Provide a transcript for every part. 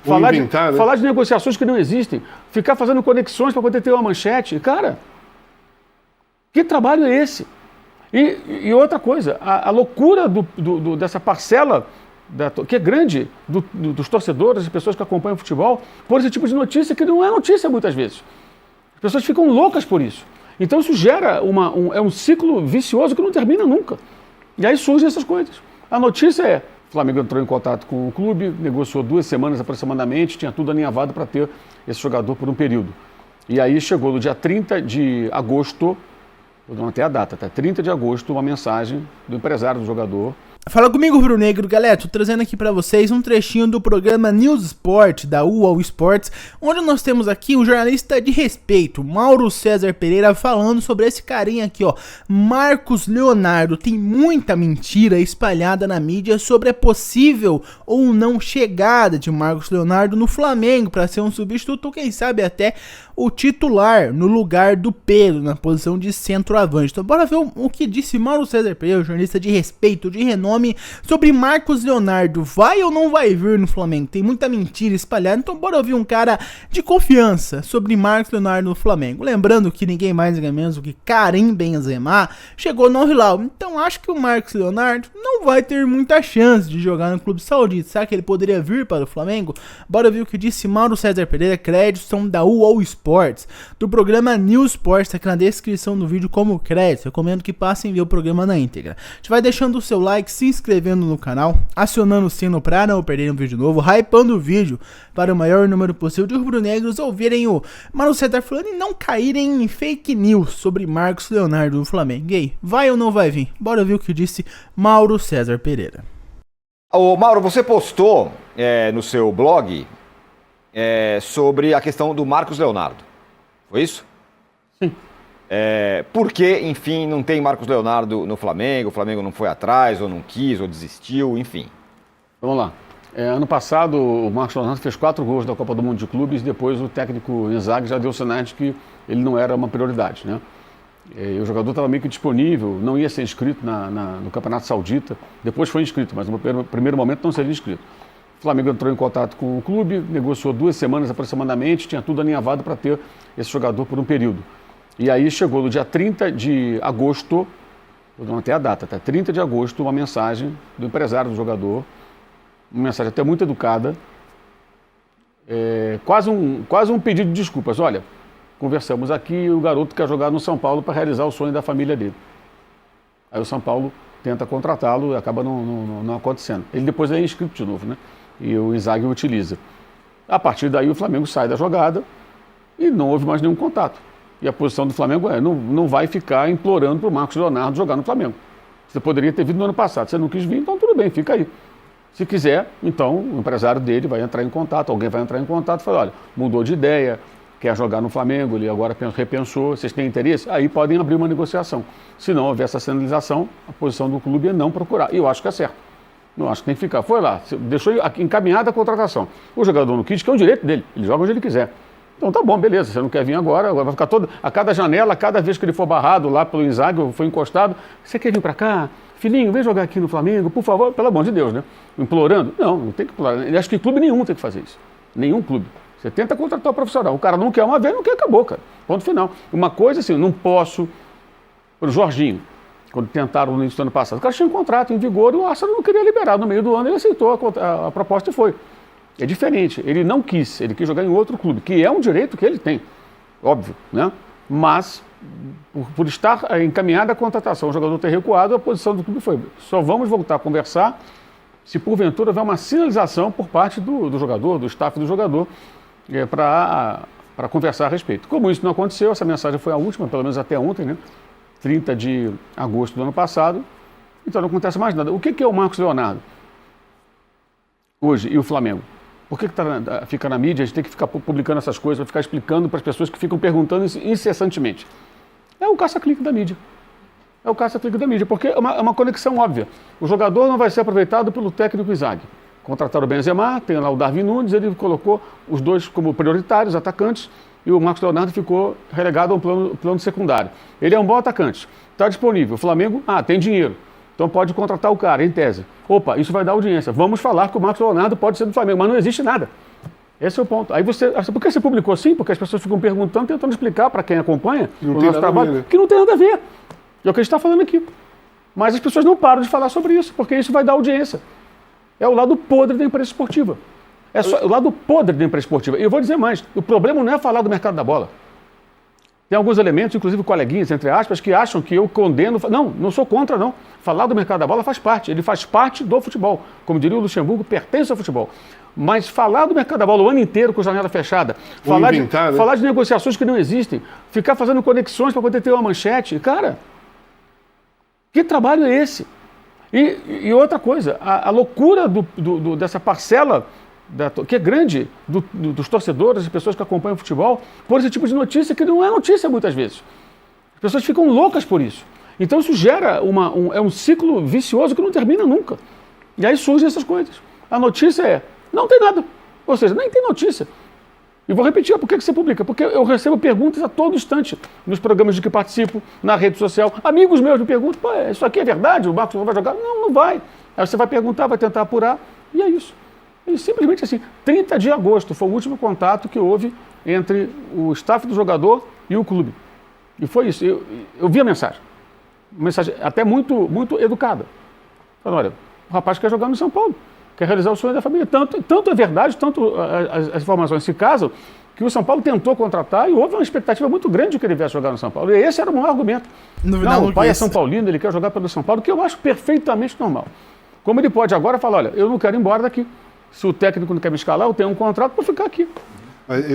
Falar de negociações que não existem, ficar fazendo conexões para poder ter uma manchete. Cara, que trabalho é esse? E outra coisa, a loucura dessa parcela, que é grande, dos torcedores e pessoas que acompanham o futebol, por esse tipo de notícia que não é notícia muitas vezes. As pessoas ficam loucas por isso. Então isso gera um ciclo vicioso que não termina nunca. E aí surgem essas coisas. A notícia é: o Flamengo entrou em contato com o clube, negociou 2 semanas aproximadamente, tinha tudo alinhavado para ter esse jogador por um período. E aí chegou no dia 30 de agosto, vou ter a data, tá? 30 de agosto, uma mensagem do empresário do jogador. Fala comigo, Rubro Negro, galera, tô trazendo aqui pra vocês um trechinho do programa News Sport, da UOL Sports, onde nós temos aqui um jornalista de respeito, Mauro César Pereira, falando sobre esse carinha aqui, ó, Marcos Leonardo. Tem muita mentira espalhada na mídia sobre a possível ou não chegada de Marcos Leonardo no Flamengo para ser um substituto, ou quem sabe até o titular no lugar do Pedro, na posição de centroavante. Então bora ver o que disse Mauro César Pereira, jornalista de respeito, de renome, sobre Marcos Leonardo. Vai ou não vai vir no Flamengo? Tem muita mentira espalhada, então bora ouvir um cara de confiança sobre Marcos Leonardo no Flamengo. Lembrando que ninguém mais ninguém menos do que Karim Benzema chegou no Al-Hilal. Então acho que o Marcos Leonardo não vai ter muita chance de jogar no clube saudita. Será que ele poderia vir para o Flamengo? Bora ver o que disse Mauro César Pereira. Créditos são da UOL Sports, do programa News Sports, aqui na descrição do vídeo como crédito. Recomendo que passem a ver o programa na íntegra. A gente vai deixando o seu like, se inscrevendo no canal, acionando o sino para não perder um vídeo novo, hypando o vídeo para o maior número possível de rubro-negros ouvirem o Mauro César falando e não caírem em fake news sobre Marcos Leonardo no Flamengo. E aí, vai ou não vai vir? Bora ver o que disse Mauro César Pereira. Ô Mauro, você postou no seu blog sobre a questão do Marcos Leonardo, foi isso? Sim. Por que, enfim, não tem Marcos Leonardo no Flamengo? O Flamengo não foi atrás, ou não quis, ou desistiu, enfim. Vamos lá. Ano passado, o Marcos Leonardo fez 4 gols da Copa do Mundo de Clubes, depois o técnico Inzaghi já deu sinais de que ele não era uma prioridade, né? O jogador estava meio que disponível, não ia ser inscrito no Campeonato Saudita, depois foi inscrito, mas no primeiro momento não seria inscrito. O Flamengo entrou em contato com o clube, negociou 2 semanas aproximadamente, tinha tudo alinhavado para ter esse jogador por um período. E aí chegou no dia 30 de agosto, vou ter a data, tá? 30 de agosto, uma mensagem do empresário do jogador, uma mensagem até muito educada, quase um pedido de desculpas. Olha, conversamos aqui, o garoto quer jogar no São Paulo para realizar o sonho da família dele. Aí o São Paulo tenta contratá-lo e acaba não acontecendo. Ele depois é inscrito de novo, né? E o Inzaghi o utiliza. A partir daí o Flamengo sai da jogada e não houve mais nenhum contato. E a posição do Flamengo não vai ficar implorando para o Marcos Leonardo jogar no Flamengo. Você poderia ter vindo no ano passado, você não quis vir, então tudo bem, fica aí. Se quiser, então o empresário dele vai entrar em contato, alguém vai entrar em contato e falar: olha, mudou de ideia, quer jogar no Flamengo, ele agora repensou, vocês têm interesse? Aí podem abrir uma negociação. Se não houver essa sinalização, a posição do clube é não procurar. E eu acho que é certo. Não acho que tem que ficar. Foi lá, deixou encaminhada a contratação. O jogador não quis, que é o direito dele, ele joga onde ele quiser. Então tá bom, beleza, você não quer vir agora vai ficar todo, a cada janela, a cada vez que ele for barrado lá pelo Inzaghi, ou foi encostado, você quer vir para cá? Filhinho, vem jogar aqui no Flamengo, por favor, pelo amor de Deus, né? Implorando? Não tem que implorar. Eu acho que clube nenhum tem que fazer isso. Nenhum clube. Você tenta contratar o profissional. O cara não quer uma vez, não quer, acabou, cara. Ponto final. Uma coisa assim, eu não posso. Para o Jorginho, quando tentaram no início do ano passado, o cara tinha um contrato em vigor e o Arsenal não queria liberar. No meio do ano ele aceitou a proposta e foi. É diferente. Ele não quis, ele quis jogar em outro clube, que é um direito que ele tem, óbvio, né? Mas, por estar encaminhada a contratação, o jogador ter recuado, a posição do clube foi: só vamos voltar a conversar se porventura houver uma sinalização por parte do jogador, do staff do jogador, para conversar a respeito. Como isso não aconteceu, essa mensagem foi a última, pelo menos até ontem, né? 30 de agosto do ano passado, então não acontece mais nada. O que é o Marcos Leonardo hoje e o Flamengo? Por que fica na mídia? A gente tem que ficar publicando essas coisas, ficar explicando para as pessoas que ficam perguntando incessantemente. É o caça-clique da mídia. É o caça-clique da mídia, porque é uma conexão óbvia. O jogador não vai ser aproveitado pelo técnico Inzaghi. Contrataram o Benzema, tem lá o Darwin Núñez, ele colocou os dois como prioritários, atacantes, e o Marcos Leonardo ficou relegado a um plano secundário. Ele é um bom atacante, está disponível. O Flamengo, tem dinheiro. Então pode contratar o cara, em tese. Opa, isso vai dar audiência. Vamos falar que o Marcos Leonardo pode ser do Flamengo, mas não existe nada. Esse é o ponto. Aí por que você publicou assim? Porque as pessoas ficam perguntando, tentando explicar para quem acompanha Não o tem nosso nada a trabalho, ver, né? que não tem nada a ver. É o que a gente está falando aqui. Mas as pessoas não param de falar sobre isso, porque isso vai dar audiência. É o lado podre da imprensa esportiva. É só o lado podre da imprensa esportiva. E eu vou dizer mais, o problema não é falar do mercado da bola. Tem alguns elementos, inclusive coleguinhas, entre aspas, que acham que eu condeno... Não sou contra, não. Falar do mercado da bola faz parte. Ele faz parte do futebol. Como diria o Luxemburgo, pertence ao futebol. Mas falar do mercado da bola o ano inteiro com janela fechada, falar de negociações que não existem, ficar fazendo conexões para poder ter uma manchete, cara, que trabalho é esse? E outra coisa, a loucura dessa parcela, que é grande, dos torcedores e pessoas que acompanham o futebol, por esse tipo de notícia que não é notícia muitas vezes. As pessoas ficam loucas por isso. Então isso gera um ciclo vicioso que não termina nunca. E aí surgem essas coisas. A notícia é, não tem nada. Ou seja, nem tem notícia. E vou repetir, por que você publica? Porque eu recebo perguntas a todo instante, nos programas de que participo, na rede social. Amigos meus me perguntam, pô, isso aqui é verdade? O Marcos não vai jogar? Não vai. Aí você vai perguntar, vai tentar apurar, e é isso. E simplesmente assim, 30 de agosto foi o último contato que houve entre o staff do jogador e o clube. E foi isso. Eu vi a mensagem. Uma mensagem até muito educada. Falando, olha, o rapaz quer jogar no São Paulo, quer realizar o sonho da família. Tanto é verdade, tanto as informações se casam, que o São Paulo tentou contratar e houve uma expectativa muito grande de que ele viesse jogar no São Paulo. E esse era o maior argumento. O pai é São Paulino, ele quer jogar pelo São Paulo, que eu acho perfeitamente normal. Como ele pode agora falar, olha, eu não quero ir embora daqui. Se o técnico não quer me escalar, eu tenho um contrato para ficar aqui.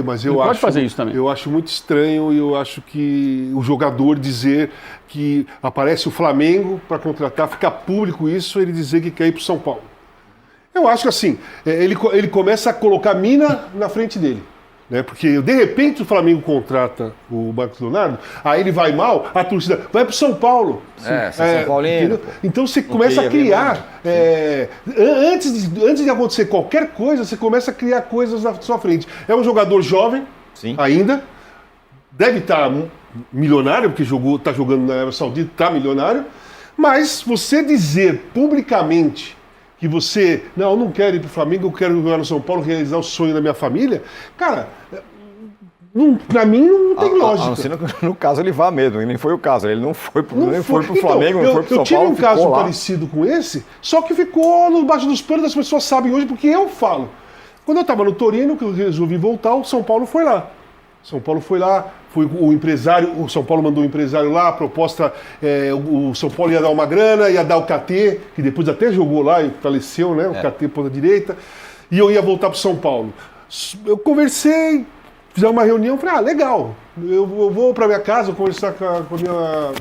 Mas ele pode fazer isso também. Eu acho muito estranho e eu acho que o jogador dizer que aparece o Flamengo para contratar, fica público isso, ele dizer que quer ir para o São Paulo. Eu acho que assim, ele começa a colocar mina na frente dele. Né? Porque de repente o Flamengo contrata o Marcos Leonardo, aí ele vai mal, a torcida vai para o São Paulo. São Paulino. Então você começa a criar, antes de acontecer qualquer coisa, você começa a criar coisas na sua frente. É um jogador jovem, ainda, deve estar milionário, porque está jogando na Arábia Saudita, está milionário, mas você dizer publicamente que você, eu não quero ir para o Flamengo, eu quero jogar no São Paulo, realizar o sonho da minha família, cara, pra mim não tem lógica. A não ser no caso ele vá mesmo, e nem foi o caso, ele não foi pro Flamengo, não foi pro São Paulo. Eu tive um caso parecido com esse, só que ficou no baixo dos panos, as pessoas sabem hoje, porque eu falo. Quando eu estava no Torino, que eu resolvi voltar, o São Paulo foi lá. Foi o empresário, o São Paulo mandou um empresário lá, a proposta, o São Paulo ia dar uma grana, ia dar o KT, que depois até jogou lá e faleceu, né? O KT ponta direita, e eu ia voltar para o São Paulo. Eu conversei, fizemos uma reunião, falei, legal, eu vou para minha casa, vou conversar com a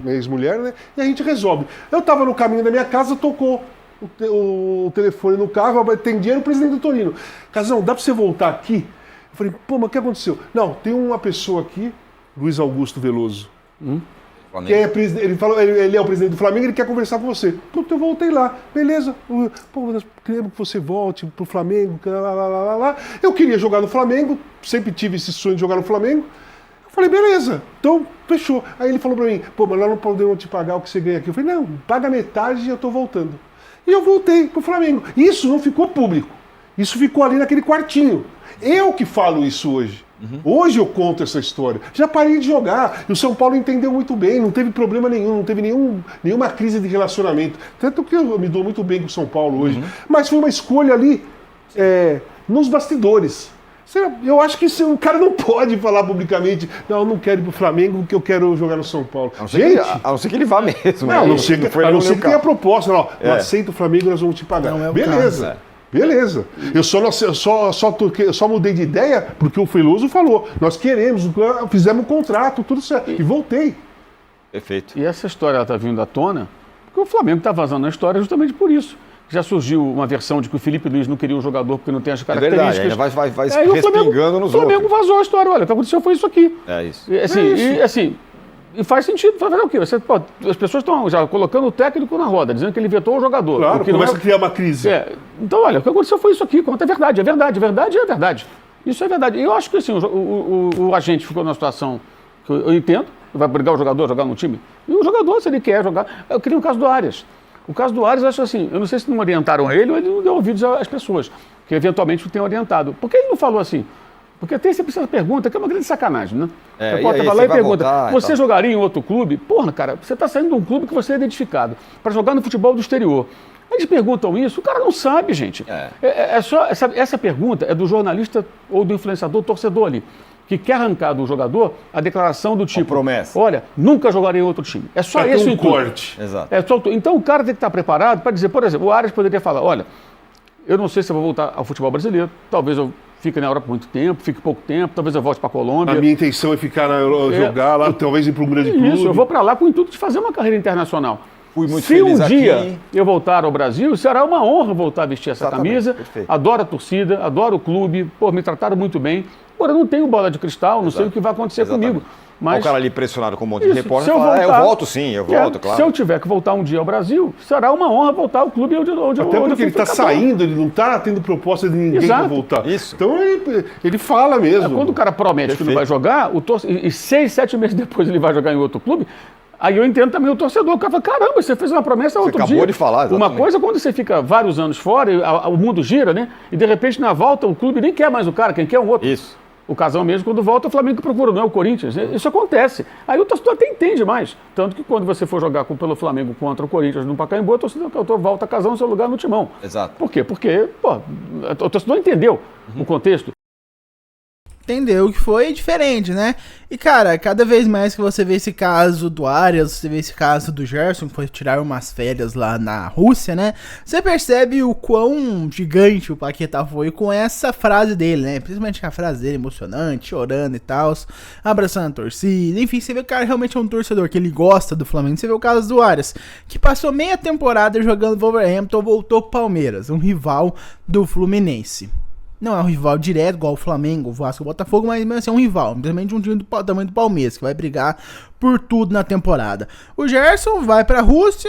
minha ex-mulher, né? E a gente resolve. Eu estava no caminho da minha casa, tocou o telefone no carro, atendi, era o presidente do Torino. Casão, dá para você voltar aqui? Eu falei, mas o que aconteceu? Não, tem uma pessoa aqui, Luiz Augusto Veloso, que ele é o presidente do Flamengo, ele quer conversar com você. Então eu voltei lá, beleza, nós queremos que você volte pro Flamengo, lá. Eu queria jogar no Flamengo, sempre tive esse sonho de jogar no Flamengo. Eu falei, beleza, então fechou. Aí ele falou pra mim, mas nós não podemos te pagar o que você ganha aqui. Eu falei, não, paga metade e eu tô voltando. E eu voltei pro Flamengo. Isso não ficou público, isso ficou ali naquele quartinho. Eu que falo isso hoje. Hoje eu conto essa história. Já parei de jogar. E o São Paulo entendeu muito bem, não teve problema nenhum, não teve nenhuma crise de relacionamento. Tanto que eu me dou muito bem com o São Paulo hoje. Mas foi uma escolha ali, nos bastidores. Eu acho que o cara não pode falar publicamente, não, eu não quero ir pro Flamengo porque eu quero jogar no São Paulo. A não ser que ele vá mesmo. A não ser que tenha a proposta, não aceita o Flamengo, nós vamos te pagar. Não é o beleza. caso. Beleza. Eu só mudei de ideia porque o Veloso falou. Nós queremos, fizemos um contrato, tudo certo. E voltei. Perfeito. E essa história está vindo à tona porque o Flamengo está vazando a história justamente por isso. Já surgiu uma versão de que o Felipe Luiz não queria um jogador porque não tem as características. É verdade, vai respingando nos outros. O Flamengo vazou a história. Olha, o que aconteceu foi isso aqui. É isso. E faz sentido. Fazer o quê? As pessoas estão já colocando o técnico na roda, dizendo que ele vetou o jogador. Claro, começa a criar uma crise. Então, olha, o que aconteceu foi isso aqui. Conta é verdade. Isso é verdade. E eu acho que assim, o agente ficou numa situação que eu entendo, vai brigar o jogador, jogar no time. E o jogador, se ele quer jogar... Eu queria o caso do Arias. O caso do Arias, eu acho assim, eu não sei se não orientaram ele ou ele não deu ouvidos às pessoas. que eventualmente o tenha orientado. Por que ele não falou assim? Porque tem sempre essa pergunta, que é uma grande sacanagem, né? É, Você pode e aí, falar você e vai pergunta, voltar e você tal. jogaria em outro clube? Porra, cara, você está saindo de um clube que você é identificado para jogar no futebol do exterior. Eles perguntam isso, o cara não sabe, gente. Essa pergunta é do jornalista ou do influenciador torcedor ali, que quer arrancar do jogador a declaração do tipo, promessa. olha, nunca jogarei em outro time. É só Pra ter esse o um intuito. corte. Exato. Então o cara tem que estar preparado para dizer, por exemplo, o Arias poderia falar, olha, eu não sei se eu vou voltar ao futebol brasileiro, talvez eu fique na Europa por muito tempo, fique pouco tempo, talvez eu volte para a Colômbia. A minha intenção é ficar jogar lá, talvez ir para um grande clube. Isso, eu vou para lá com o intuito de fazer uma carreira internacional. Fui muito Se feliz um aqui. dia eu voltar ao Brasil, será uma honra voltar a vestir essa Exatamente, camisa. perfeito. Adoro a torcida, adoro o clube, pô, me trataram muito bem. Agora, eu não tenho bola de cristal, não sei o que vai acontecer Exatamente. comigo. Mas O cara ali pressionado com um monte de isso, repórter se eu fala, voltar- eu volto sim, eu volto, claro. Se eu tiver que voltar um dia ao Brasil, será uma honra voltar ao clube onde Até onde eu porque fui ele está campeão. saindo, ele não está tendo proposta de ninguém Exato. para voltar. Isso. Então ele fala mesmo. Quando o cara promete que não Perfeito. vai jogar, e 6, 7 meses depois ele vai jogar em outro clube, aí eu entendo também o torcedor. O cara fala, caramba, você fez uma promessa outro dia. acabou de falar, Uma exatamente. coisa é quando você fica vários anos fora, o mundo gira, né? E de repente na volta o clube nem quer mais o cara, quem quer é um outro. Isso. O casal mesmo, quando volta, o Flamengo que procura, não é o Corinthians. Isso acontece. Aí o torcedor até entende mais. Tanto que quando você for jogar pelo Flamengo contra o Corinthians no Pacaembu, o torcedor volta a casar no seu lugar no timão. Exato. Por quê? Porque, pô, o torcedor entendeu o contexto. Entendeu que foi diferente, né? E, cara, cada vez mais que você vê esse caso do Arias, você vê esse caso do Gerson, que foi tirar umas férias lá na Rússia, né? Você percebe o quão gigante o Paquetá foi com essa frase dele, né? Principalmente a frase dele emocionante, chorando e tal, abraçando a torcida. Enfim, você vê que o cara realmente é um torcedor, que ele gosta do Flamengo. Você vê o caso do Arias, que passou meia temporada jogando Wolverhampton, voltou pro Palmeiras, um rival do Fluminense. Não é um rival direto, igual o Flamengo, o Vasco, o Botafogo, mas mesmo assim é um rival, principalmente de um time do tamanho do Palmeiras, que vai brigar por tudo na temporada. O Gerson vai pra Rússia,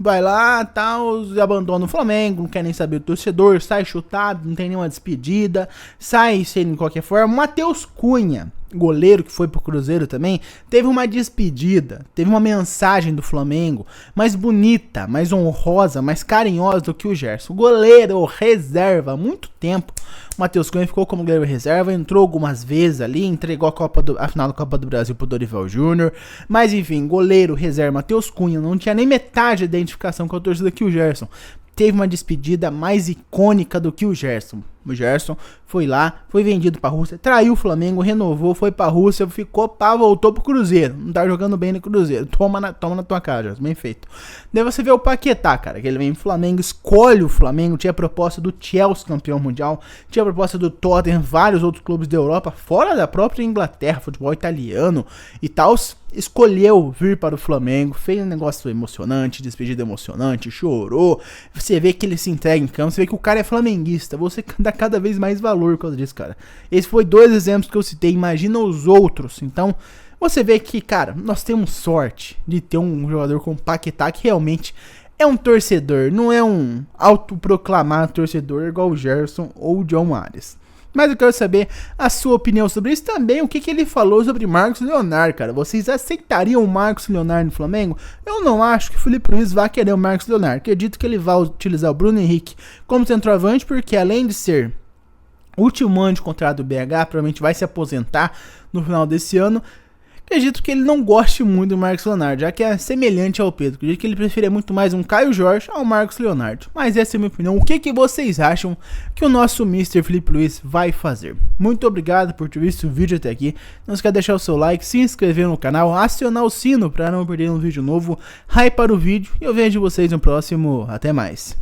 vai lá, tal, abandona o Flamengo, não quer nem saber do torcedor, sai chutado, não tem nenhuma despedida, sai sem de qualquer forma. Matheus Cunha, goleiro que foi pro Cruzeiro também, teve uma despedida, teve uma mensagem do Flamengo mais bonita, mais honrosa, mais carinhosa do que o Gerson. Goleiro reserva há muito tempo. O Matheus Cunha ficou como goleiro reserva, entrou algumas vezes ali, entregou a final da Copa do Brasil pro Dorival Júnior, mas enfim, goleiro reserva Matheus Cunha, não tinha nem metade da identificação com a torcida que o Gerson. Teve uma despedida mais icônica do que o Gerson. O Gerson foi lá, foi vendido pra Rússia, traiu o Flamengo, renovou, foi pra Rússia, voltou pro Cruzeiro. Não tá jogando bem no Cruzeiro. Toma na tua cara, Gerson, bem feito. Daí você vê o Paquetá, cara, que ele vem pro Flamengo, escolhe o Flamengo, tinha proposta do Chelsea, campeão mundial, tinha proposta do Tottenham, vários outros clubes da Europa, fora da própria Inglaterra, futebol italiano e tal. Escolheu vir para o Flamengo, fez um negócio emocionante, despedida emocionante, chorou. Você vê que ele se entrega em campo, você vê que o cara é flamenguista, você dá cada vez mais valor por causa disso, cara. Esses foi 2 exemplos que eu citei, imagina os outros. Então, você vê que, cara, nós temos sorte de ter um jogador como Paquetá que realmente é um torcedor, não é um autoproclamado torcedor igual o Gerson ou o John Arias. Mas eu quero saber a sua opinião sobre isso também, o que ele falou sobre Marcos Leonardo, cara. Vocês aceitariam o Marcos Leonardo no Flamengo? Eu não acho que o Felipe Luiz vai querer o Marcos Leonardo. Acredito que ele vai utilizar o Bruno Henrique como centroavante, porque além de ser último ano de contrato do BH, provavelmente vai se aposentar no final desse ano. Acredito que ele não goste muito do Marcos Leonardo, já que é semelhante ao Pedro. Acredito que ele prefere muito mais um Caio Jorge ao Marcos Leonardo. Mas essa é a minha opinião. O que vocês acham que o nosso Mr. Felipe Luiz vai fazer? Muito obrigado por ter visto o vídeo até aqui. Não esqueça de deixar o seu like, se inscrever no canal, acionar o sino para não perder um vídeo novo. Hype para o vídeo e eu vejo vocês no próximo. Até mais.